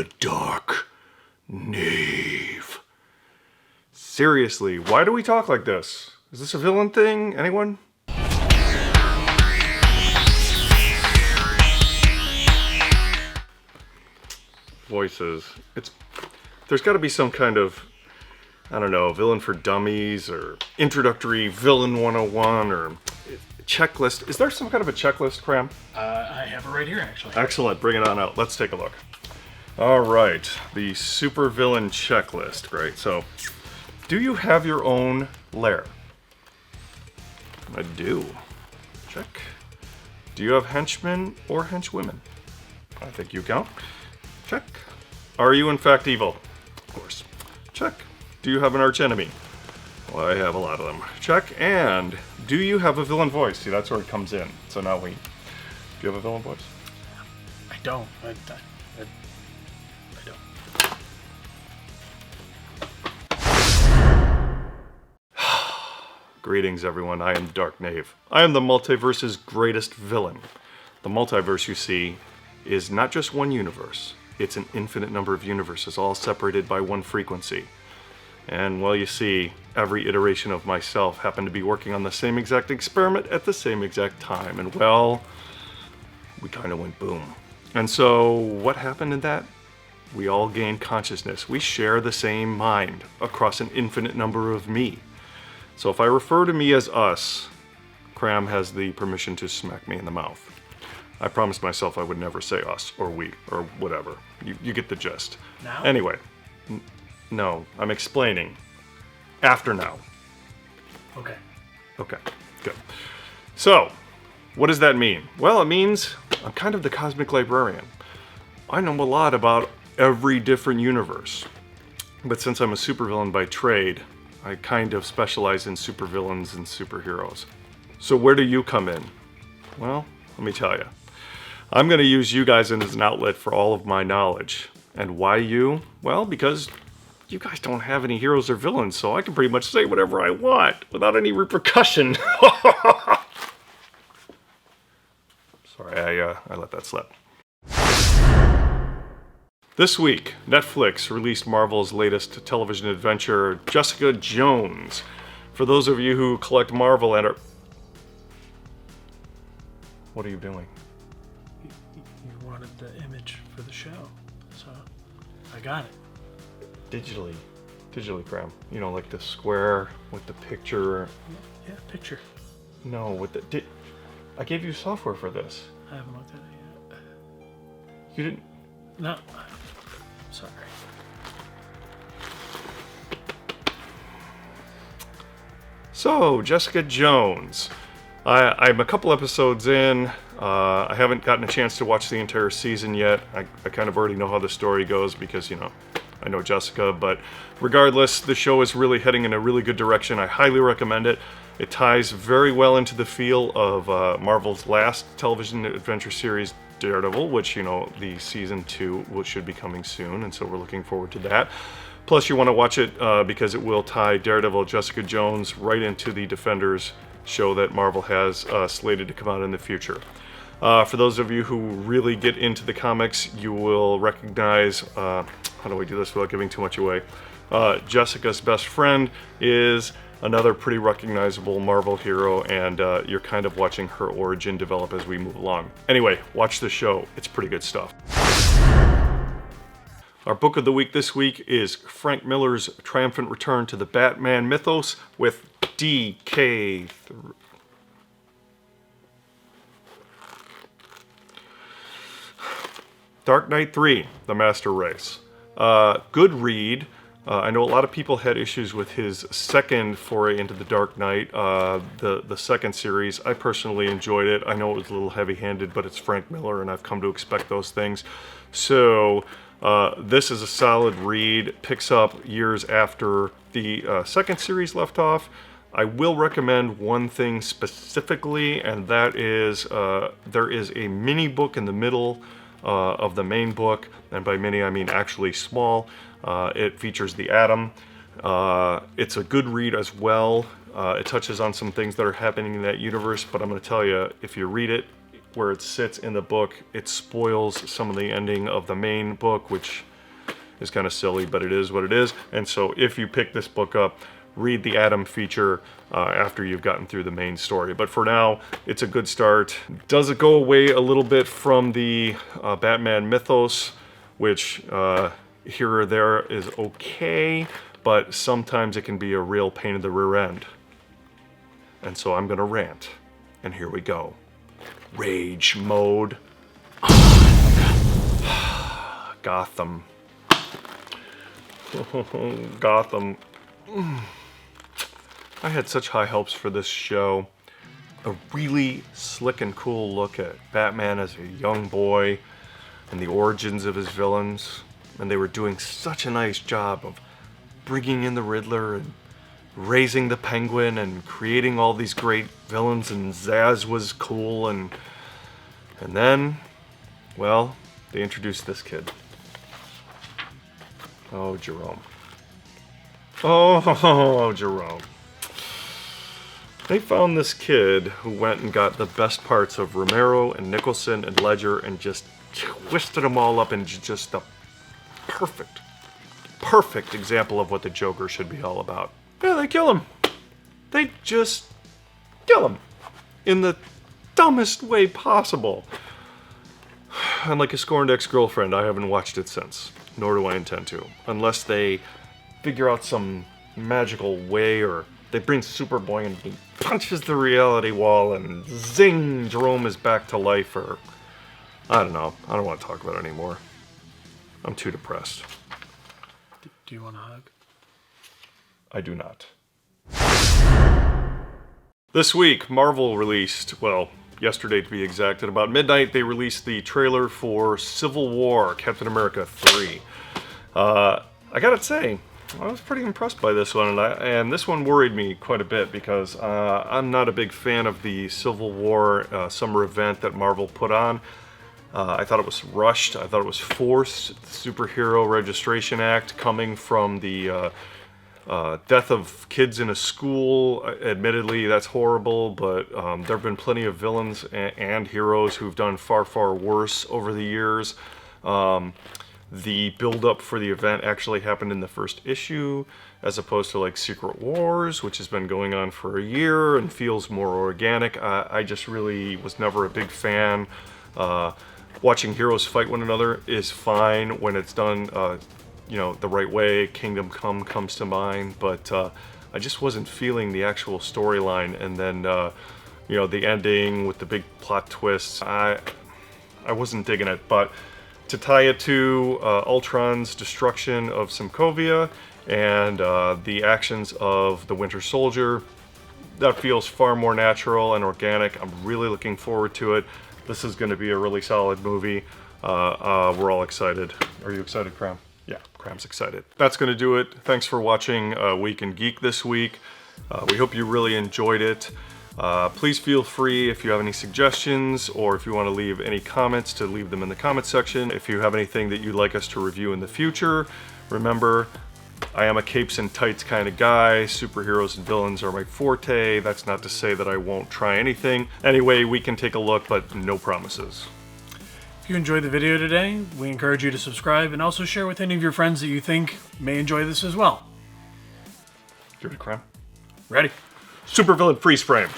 the dark Knave. Seriously, why do we talk like this? Is this a villain thing? Anyone? Voices. There's got to be some kind of, I don't know, villain for dummies or introductory villain 101 or checklist. Is there some kind of a checklist, Cram? I have it right here, actually. Excellent. Bring it on out. Let's take a look. All right. The super villain checklist. Great. So, do you have your own lair? I do. Check. Do you have henchmen or henchwomen? I think you count. Check. Are you in fact evil? Of course. Check. Do you have an archenemy? Well, I have a lot of them. Check. And do you have a villain voice? See, that's where it comes in. So now do you have a villain voice? I don't. I don't. Greetings, everyone. I am Dark Knave. I am the multiverse's greatest villain. The multiverse, you see, is not just one universe. It's an infinite number of universes, all separated by one frequency. And, well, you see, every iteration of myself happened to be working on the same exact experiment at the same exact time. And, well, we kind of went boom. And so, what happened in that? We all gained consciousness. We share the same mind across an infinite number of me. So if I refer to me as us, Cram has the permission to smack me in the mouth. I promised myself I would never say us or we or whatever. You get the gist. Now? Anyway, no, I'm explaining. After now. Okay. Okay, good. So, what does that mean? Well, it means I'm kind of the cosmic librarian. I know a lot about every different universe. But since I'm a supervillain by trade, I kind of specialize in supervillains and superheroes. So where do you come in? Well, let me tell you. I'm going to use you guys as an outlet for all of my knowledge. And why you? Well, because you guys don't have any heroes or villains, so I can pretty much say whatever I want without any repercussion. Sorry, I let that slip. This week, Netflix released Marvel's latest television adventure, Jessica Jones. For those of you who collect Marvel and are... What are you doing? You wanted the image for the show, so I got it. Digitally, Cram. You know, like the square with the picture. Yeah, picture. No, with the... I gave you software for this. I haven't looked at it yet. You didn't... No. Sorry. So, Jessica Jones. I'm a couple episodes in. I haven't gotten a chance to watch the entire season yet. I kind of already know how the story goes because, you know, I know Jessica. But regardless, the show is really heading in a really good direction. I highly recommend it. It ties very well into the feel of Marvel's last television adventure series, Daredevil, which, you know, the season 2 should be coming soon, and so we're looking forward to that. Plus, you want to watch it because it will tie Daredevil, Jessica Jones right into the Defenders show that Marvel has slated to come out in the future. For those of you who really get into the comics, you will recognize, how do we do this without giving too much away? Jessica's best friend is another pretty recognizable Marvel hero, and you're kind of watching her origin develop as we move along. Anyway, watch the show. It's pretty good stuff. Our book of the week this week is Frank Miller's triumphant return to the Batman mythos with DK. Dark Knight 3, The Master Race. Good read. I know a lot of people had issues with his second foray into the Dark Knight, the second series. I personally enjoyed it. I know it was a little heavy-handed, but it's Frank Miller, and I've come to expect those things. So this is a solid read. Picks up years after the second series left off. I will recommend one thing specifically, and that is there is a mini book in the middle of the main book, and by mini I mean actually small. It features the Atom. It's a good read as well. It touches on some things that are happening in that universe, but I'm going to tell you, if you read it where it sits in the book, it spoils some of the ending of the main book, which is kind of silly, but it is what it is. And so if you pick this book up, read the Atom feature after you've gotten through the main story. But for now, it's a good start. Does it go away a little bit from the Batman mythos, which here or there is okay, but sometimes it can be a real pain in the rear end. And so I'm gonna rant, and here we go. Rage mode. Gotham. Gotham. I had such high hopes for this show. A really slick and cool look at Batman as a young boy and the origins of his villains. And they were doing such a nice job of bringing in the Riddler and raising the Penguin and creating all these great villains, and Zaz was cool, and then, well, they introduced this kid. Oh, Jerome. Oh, Jerome. They found this kid who went and got the best parts of Romero and Nicholson and Ledger and just twisted them all up into just the perfect example of what the Joker should be all about. Yeah, they kill him. They just kill him in the dumbest way possible. And like a scorned ex-girlfriend, I haven't watched it since, nor do I intend to, unless they figure out some magical way, or they bring Superboy and he punches the reality wall and zing, Jerome is back to life, or I don't know. I don't want to talk about it anymore. I'm too depressed. Do you want a hug? I do not. This week, Marvel released, well, yesterday to be exact, at about midnight, they released the trailer for Civil War, Captain America 3. I gotta say, I was pretty impressed by this one, and this one worried me quite a bit because I'm not a big fan of the Civil War summer event that Marvel put on. I thought it was rushed. I thought it was forced. The Superhero Registration Act coming from the death of kids in a school. Admittedly, that's horrible, but there have been plenty of villains and heroes who've done far, far worse over the years. The build-up for the event actually happened in the first issue, as opposed to like Secret Wars, which has been going on for a year and feels more organic. I just really was never a big fan. Watching heroes fight one another is fine when it's done the right way. Kingdom Come comes to mind, but I just wasn't feeling the actual storyline, and then the ending with the big plot twists. I wasn't digging it, but to tie it to Ultron's destruction of Sokovia and the actions of the Winter Soldier, that feels far more natural and organic. I'm really looking forward to it. This is going to be a really solid movie. We're all excited. Are you excited, Cram? Yeah, Cram's excited. That's going to do it. Thanks for watching Week in Geek this week. We hope you really enjoyed it. Please feel free, if you have any suggestions or if you want to leave any comments, to leave them in the comment section. If you have anything that you'd like us to review in the future, remember, I am a capes and tights kind of guy. Superheroes and villains are my forte. That's not to say that I won't try anything. Anyway, we can take a look, but no promises. If you enjoyed the video today, we encourage you to subscribe and also share with any of your friends that you think may enjoy this as well. You ready, Cram? Ready? Supervillain freeze frame.